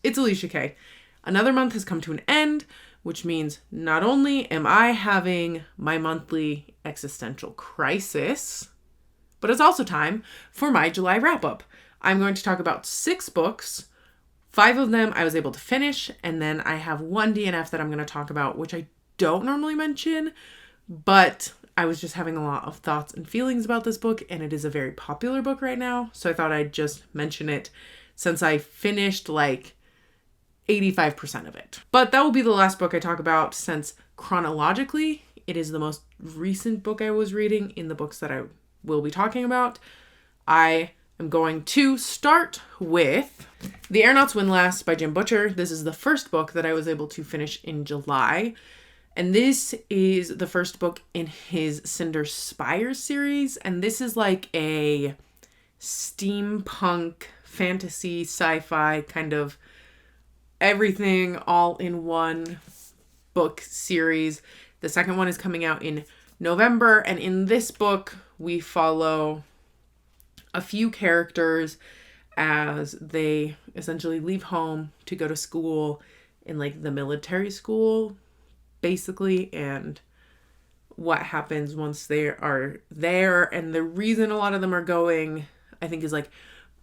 It's Alicia Kay. Another month has come to an end, which means not only am I having my monthly existential crisis, but it's also time for my July wrap-up. I'm going to talk about 6 books. 5 of them I was able to finish, and then I have 1 DNF that I'm going to talk about, which I don't normally mention, but I was just having a lot of thoughts and feelings about this book, and it is a very popular book right now, so I thought I'd just mention it since I finished like 85% of it. But that will be the last book I talk about, since chronologically it is the most recent book I was reading in the books that I will be talking about. I am going to start with The Aeronauts, Windlass by Jim Butcher. This is the first book that I was able to finish in July. And this is the first book in his Cinder Spires series. And this is like a steampunk, fantasy, sci-fi kind of everything all in one book series. The second one is coming out in November. And in this book, we follow a few characters as they essentially leave home to go to school in like the military school, basically, and what happens once they are there. And the reason a lot of them are going, I think, is like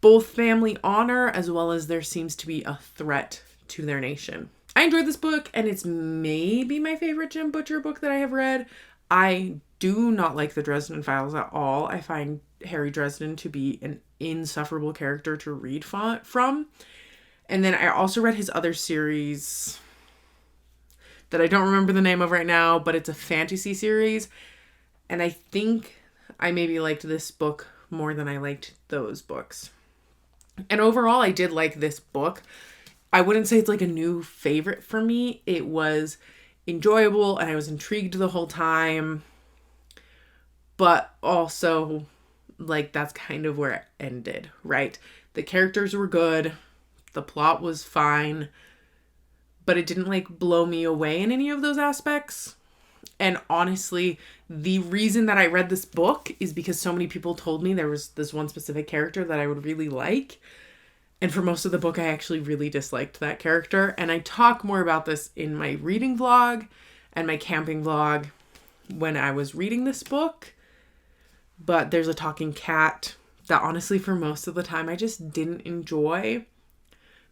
both family honor as well as there seems to be a threat to their nation. I enjoyed this book, and it's maybe my favorite Jim Butcher book that I have read. I do not like the Dresden Files at all. I find Harry Dresden to be an insufferable character to read from. And then I also read his other series that I don't remember the name of right now, but it's a fantasy series. And I think I maybe liked this book more than I liked those books. And overall, I did like this book. I wouldn't say it's like a new favorite for me. It was enjoyable and I was intrigued the whole time. But also, like, that's kind of where it ended, right? The characters were good. The plot was fine. But it didn't, like, blow me away in any of those aspects. And honestly, the reason that I read this book is because so many people told me there was this one specific character that I would really like. And for most of the book, I actually really disliked that character. And I talk more about this in my reading vlog and my camping vlog when I was reading this book. But there's a talking cat that honestly for most of the time I just didn't enjoy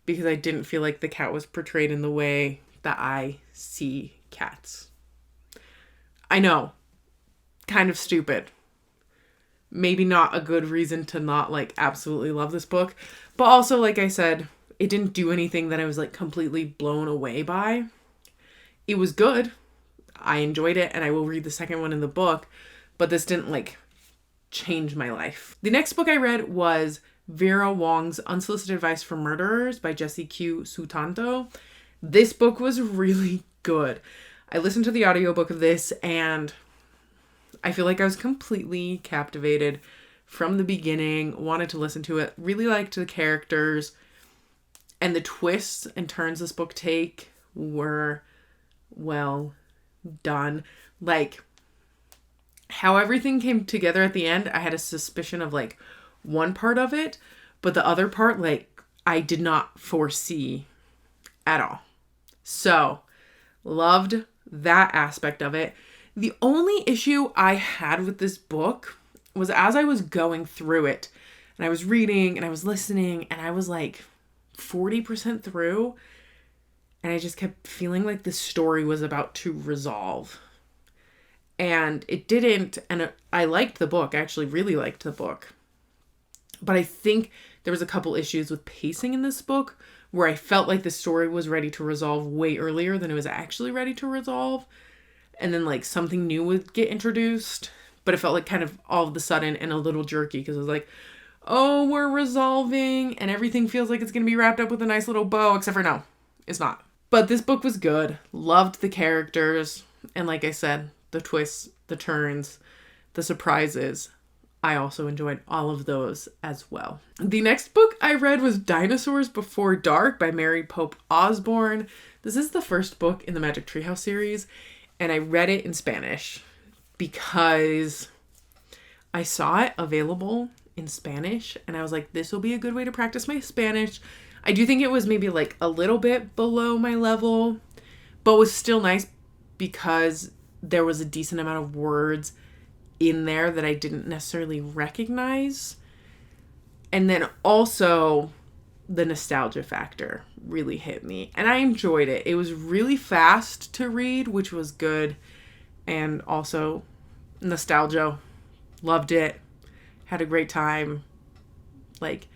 because I didn't feel like the cat was portrayed in the way that I see cats. I know, kind of stupid. Maybe not a good reason to not like absolutely love this book. But also, like I said, it didn't do anything that I was like completely blown away by. It was good. I enjoyed it and I will read the second one in the book. But this didn't like change my life. The next book I read was Vera Wang's Unsolicited Advice for Murderers by Jessie Q. Sutanto. This book was really good. I listened to the audiobook of this and I feel like I was completely captivated from the beginning, wanted to listen to it, really liked the characters, and the twists and turns this book take were well done. Like, how everything came together at the end, I had a suspicion of like one part of it, but the other part, like, I did not foresee at all. So, loved that aspect of it. The only issue I had with this book was as I was going through it and I was reading and I was listening and I was like 40% through and I just kept feeling like the story was about to resolve. And it didn't, and I liked the book. I actually really liked the book. But I think there was a couple issues with pacing in this book where I felt like the story was ready to resolve way earlier than it was actually ready to resolve. And then like something new would get introduced, but it felt like kind of all of a sudden and a little jerky because it was like, oh, we're resolving and everything feels like it's going to be wrapped up with a nice little bow, except for no, it's not. But this book was good. Loved the characters. And like I said, the twists, the turns, the surprises. I also enjoyed all of those as well. The next book I read was Dinosaurs Before Dark by Mary Pope Osborn. This is the first book in the Magic Treehouse series, and I read it in Spanish because I saw it available in Spanish, and I was like, this will be a good way to practice my Spanish. I do think it was maybe like a little bit below my level, but was still nice because there was a decent amount of words in there that I didn't necessarily recognize. And then also the nostalgia factor really hit me, and I enjoyed it. It was really fast to read, which was good. And also nostalgia, loved it, had a great time, like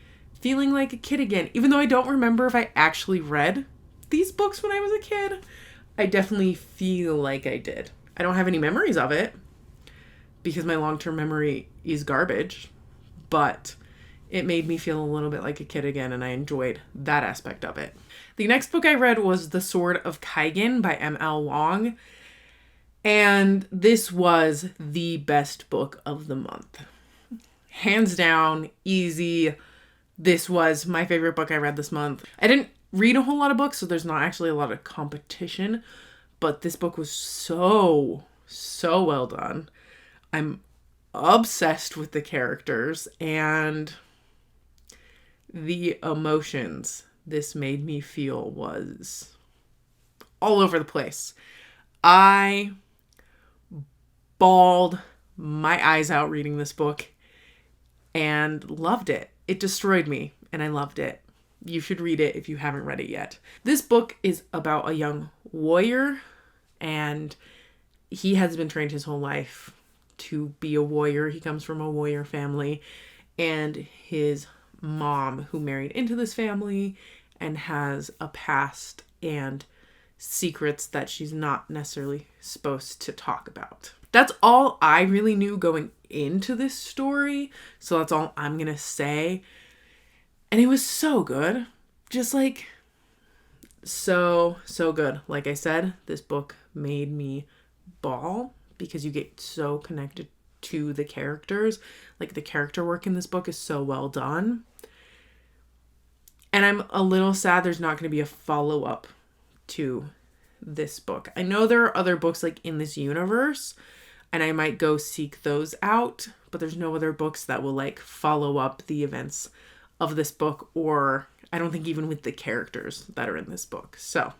feeling like a kid again. Even though I don't remember if I actually read these books when I was a kid, I definitely feel like I did. I don't have any memories of it because my long-term memory is garbage, but it made me feel a little bit like a kid again, and I enjoyed that aspect of it. The next book I read was The Sword of Kaigen by M.L. Wang, and this was the best book of the month. Hands down, easy. This was my favorite book I read this month. I didn't read a whole lot of books, so there's not actually a lot of competition, but this book was so well done. I'm obsessed with the characters and the emotions this made me feel was all over the place. I bawled my eyes out reading this book and loved it. It destroyed me, and I loved it. You should read it if you haven't read it yet. This book is about a young warrior, and he has been trained his whole life to be a warrior. He comes from a warrior family, and his mom, who married into this family and has a past and secrets that she's not necessarily supposed to talk about. That's all I really knew going into this story, so that's all I'm gonna say. And it was so good. Just like so good. Like I said, this book made me bawl because you get so connected to the characters. Like, the character work in this book is so well done. And I'm a little sad there's not going to be a follow-up to this book. I know there are other books like in this universe, and I might go seek those out, but there's no other books that will like follow up the events of this book, or I don't think even with the characters that are in this book. So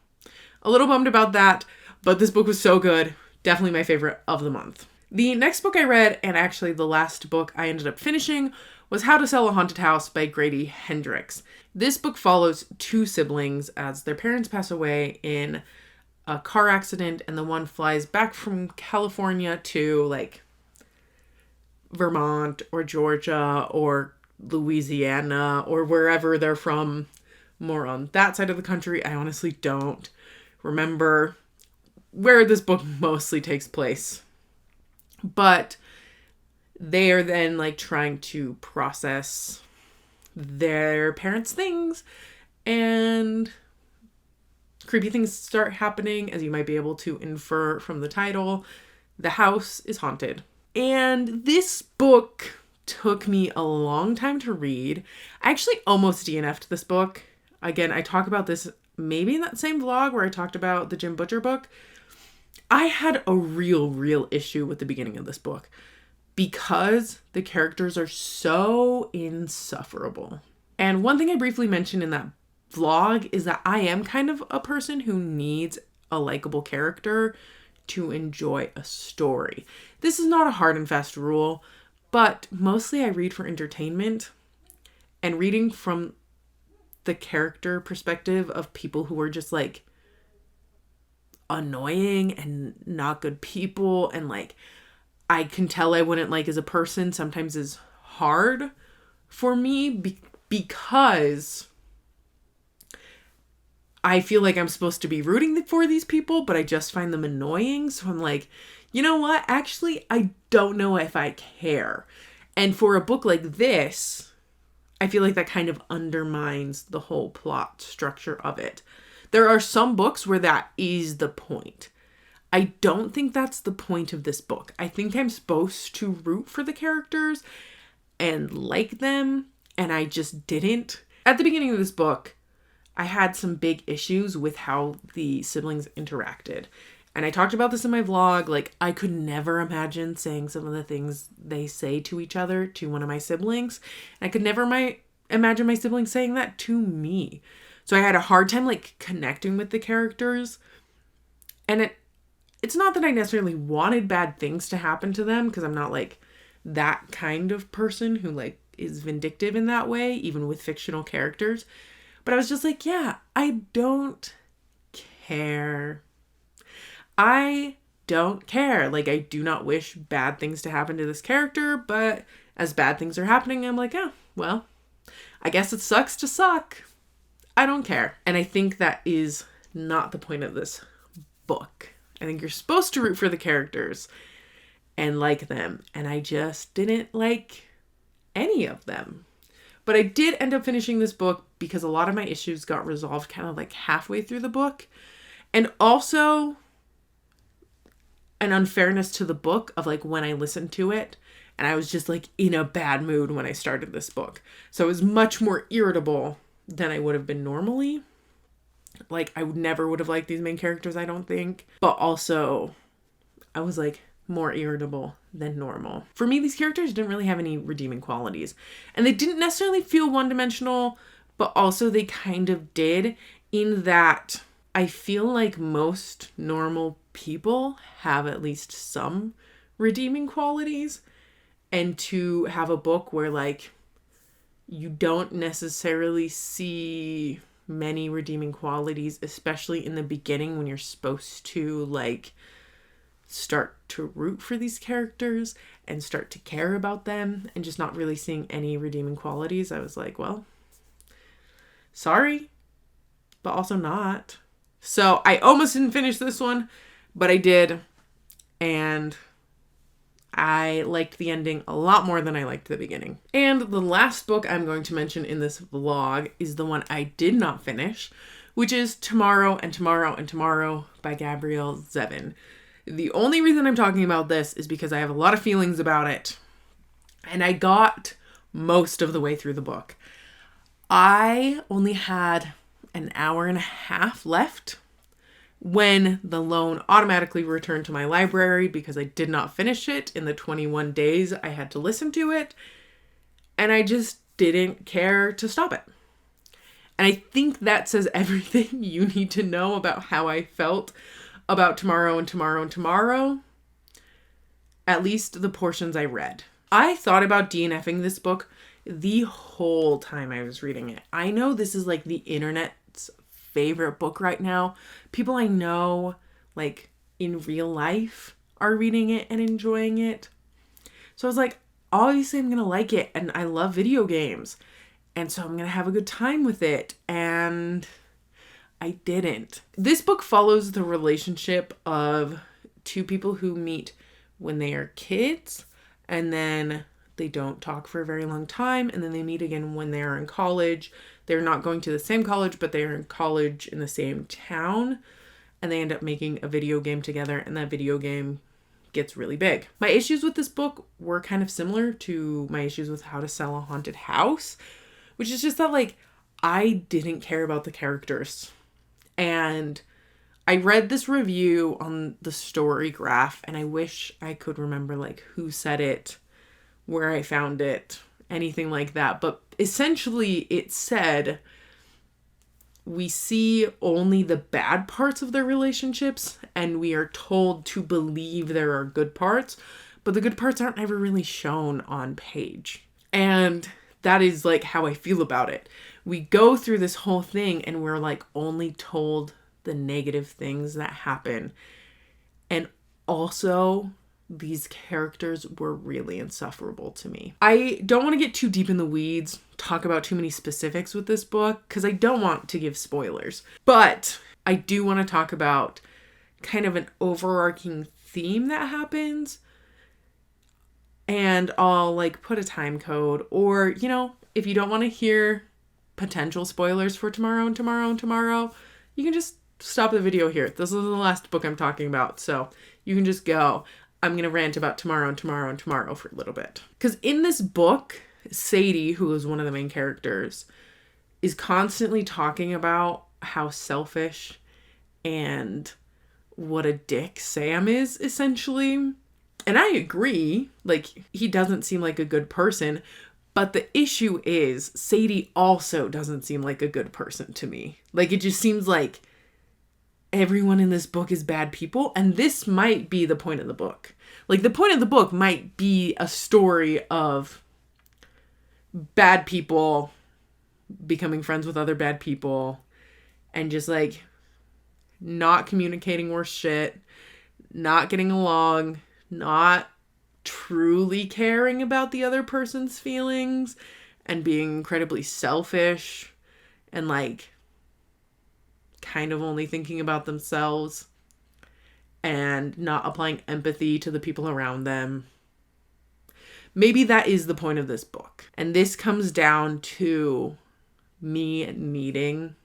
a little bummed about that, but this book was so good. Definitely my favorite of the month. The next book I read, and actually the last book I ended up finishing, was How to Sell a Haunted House by Grady Hendrix. This book follows two siblings as their parents pass away in a car accident, and the one flies back from California to like Vermont or Georgia or Louisiana or wherever they're from, more on that side of the country. I honestly don't remember where this book mostly takes place, but they are then like trying to process their parents' things, and creepy things start happening, as you might be able to infer from the title. The house is haunted. And this book took me a long time to read. I actually almost DNF'd this book. Again, I talk about this maybe in that same vlog where I talked about the Jim Butcher book. I had a real issue with the beginning of this book because the characters are so insufferable. And one thing I briefly mentioned in that vlog is that I am kind of a person who needs a likable character to enjoy a story. This is not a hard and fast rule, but mostly I read for entertainment, and reading from the character perspective of people who are just like annoying and not good people, and like I can tell I wouldn't like as a person, sometimes is hard for me because I feel like I'm supposed to be rooting for these people, but I just find them annoying. So I'm like, you know what? Actually, I don't know if I care. And for a book like this, I feel like that kind of undermines the whole plot structure of it. There are some books where that is the point. I don't think that's the point of this book. I think I'm supposed to root for the characters and like them, and I just didn't. At the beginning of this book, I had some big issues with how the siblings interacted. And I talked about this in my vlog. Like, I could never imagine saying some of the things they say to each other to one of my siblings. And I could never imagine my siblings saying that to me. So I had a hard time like connecting with the characters. And it's not that I necessarily wanted bad things to happen to them, because I'm not like that kind of person who like is vindictive in that way, even with fictional characters. But I was just like, yeah, I don't care. I don't care. Like, I do not wish bad things to happen to this character, but as bad things are happening, I'm like, oh, well, I guess it sucks to suck. I don't care. And I think that is not the point of this book. I think you're supposed to root for the characters and like them. And I just didn't like any of them. But I did end up finishing this book because a lot of my issues got resolved kind of like halfway through the book. And also an unfairness to the book of like when I listened to it. And I was just like in a bad mood when I started this book. So I was much more irritable than I would have been normally. Like, I never would have liked these main characters, I don't think. But also, I was like more irritable than normal. For me, these characters didn't really have any redeeming qualities. And they didn't necessarily feel one-dimensional, but also they kind of did, in that I feel like most normal people have at least some redeeming qualities. And to have a book where like you don't necessarily see many redeeming qualities, especially in the beginning when you're supposed to like start to root for these characters and start to care about them, and just not really seeing any redeeming qualities, I was like, well, sorry, but also not. So I almost didn't finish this one, but I did, and I liked the ending a lot more than I liked the beginning. And the last book I'm going to mention in this vlog is the one I did not finish, which is Tomorrow and Tomorrow and Tomorrow by Gabrielle Zevin. The only reason I'm talking about this is because I have a lot of feelings about it. And I got most of the way through the book. I only had an hour and a half left when the loan automatically returned to my library because I did not finish it in the 21 days I had to listen to it. And I just didn't care to stop it. And I think that says everything you need to know about how I felt about Tomorrow and Tomorrow and Tomorrow. At least the portions I read. I thought about DNFing this book the whole time I was reading it. I know this is like the internet's favorite book right now. People I know, like in real life, are reading it and enjoying it. So I was like, obviously I'm gonna like it, and I love video games, and so I'm gonna have a good time with it. And I didn't. This book follows the relationship of two people who meet when they are kids, and then they don't talk for a very long time, and then they meet again when they are in college. They're not going to the same college, but they are in college in the same town, and they end up making a video game together, and that video game gets really big. My issues with this book were kind of similar to my issues with How to Sell a Haunted House, which is just that, like, I didn't care about the characters. And I read this review on the Story Graph, and I wish I could remember, like, who said it, where I found it, anything like that. But essentially it said, we see only the bad parts of their relationships, and we are told to believe there are good parts, but the good parts aren't ever really shown on page. And that is like how I feel about it. We go through this whole thing and we're like only told the negative things that happen. And also, these characters were really insufferable to me. I don't want to get too deep in the weeds, talk about too many specifics with this book, because I don't want to give spoilers. But I do want to talk about kind of an overarching theme that happens. And I'll like put a time code, or, you know, if you don't want to hear potential spoilers for Tomorrow and Tomorrow and Tomorrow, you can just stop the video here. This is the last book I'm talking about, so you can just go. I'm going to rant about Tomorrow and Tomorrow and Tomorrow for a little bit. Because in this book, Sadie, who is one of the main characters, is constantly talking about how selfish and what a dick Sam is, essentially. And I agree. Like, he doesn't seem like a good person. But the issue is Sadie also doesn't seem like a good person to me. Like, it just seems like everyone in this book is bad people. And this might be the point of the book. Like, the point of the book might be a story of bad people becoming friends with other bad people and just, like, not communicating worth shit, not getting along, not truly caring about the other person's feelings, and being incredibly selfish and, like, kind of only thinking about themselves and not applying empathy to the people around them. Maybe that is the point of this book. And this comes down to me needing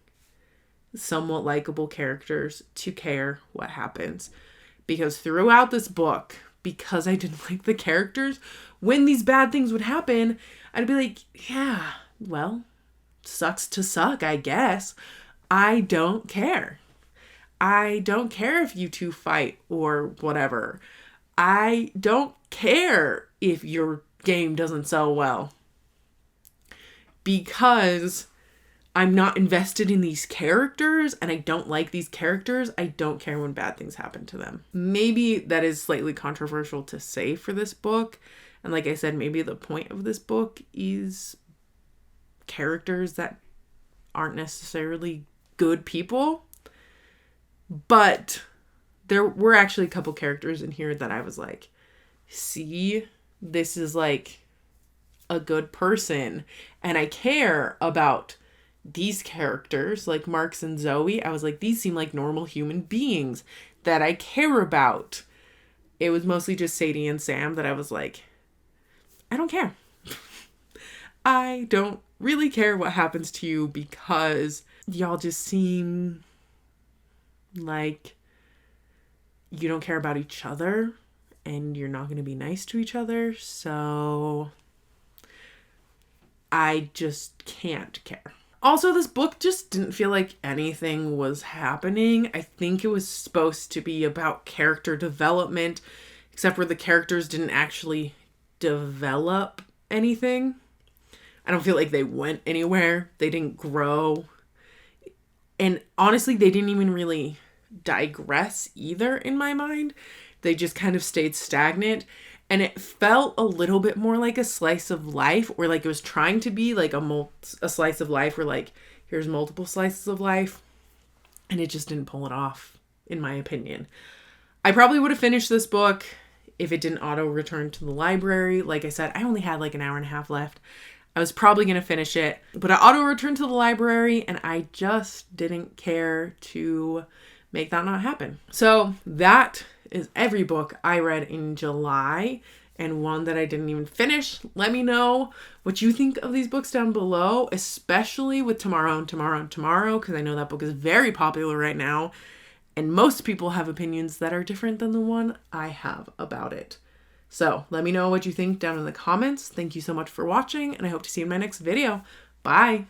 somewhat likable characters to care what happens. Because throughout this book, because I didn't like the characters, when these bad things would happen, I'd be like, yeah, well, sucks to suck, I guess. I don't care. I don't care if you two fight or whatever. I don't care if your game doesn't sell well. Because I'm not invested in these characters and I don't like these characters, I don't care when bad things happen to them. Maybe that is slightly controversial to say for this book. And like I said, maybe the point of this book is characters that aren't necessarily good people. But there were actually a couple characters in here that I was like, see, this is like a good person. And I care about these characters, like Marks and Zoe. I was like, these seem like normal human beings that I care about. It was mostly just Sadie and Sam that I was like, I don't care. I don't really care what happens to you because y'all just seem like you don't care about each other and you're not going to be nice to each other. So I just can't care. Also, this book just didn't feel like anything was happening. I think it was supposed to be about character development, except where the characters didn't actually develop anything. I don't feel like they went anywhere. They didn't grow. And honestly, they didn't even really digress either in my mind. They just kind of stayed stagnant. And it felt a little bit more like a slice of life, or like it was trying to be like a slice of life where like, here's multiple slices of life. And it just didn't pull it off, in my opinion. I probably would have finished this book if it didn't auto return to the library. Like I said, I only had like an hour and a half left. I was probably going to finish it, but I auto returned to the library and I just didn't care to make that not happen. So that is every book I read in July and one that I didn't even finish. Let me know what you think of these books down below, especially with Tomorrow and Tomorrow and Tomorrow, because I know that book is very popular right now and most people have opinions that are different than the one I have about it. So let me know what you think down in the comments. Thank you so much for watching and I hope to see you in my next video. Bye.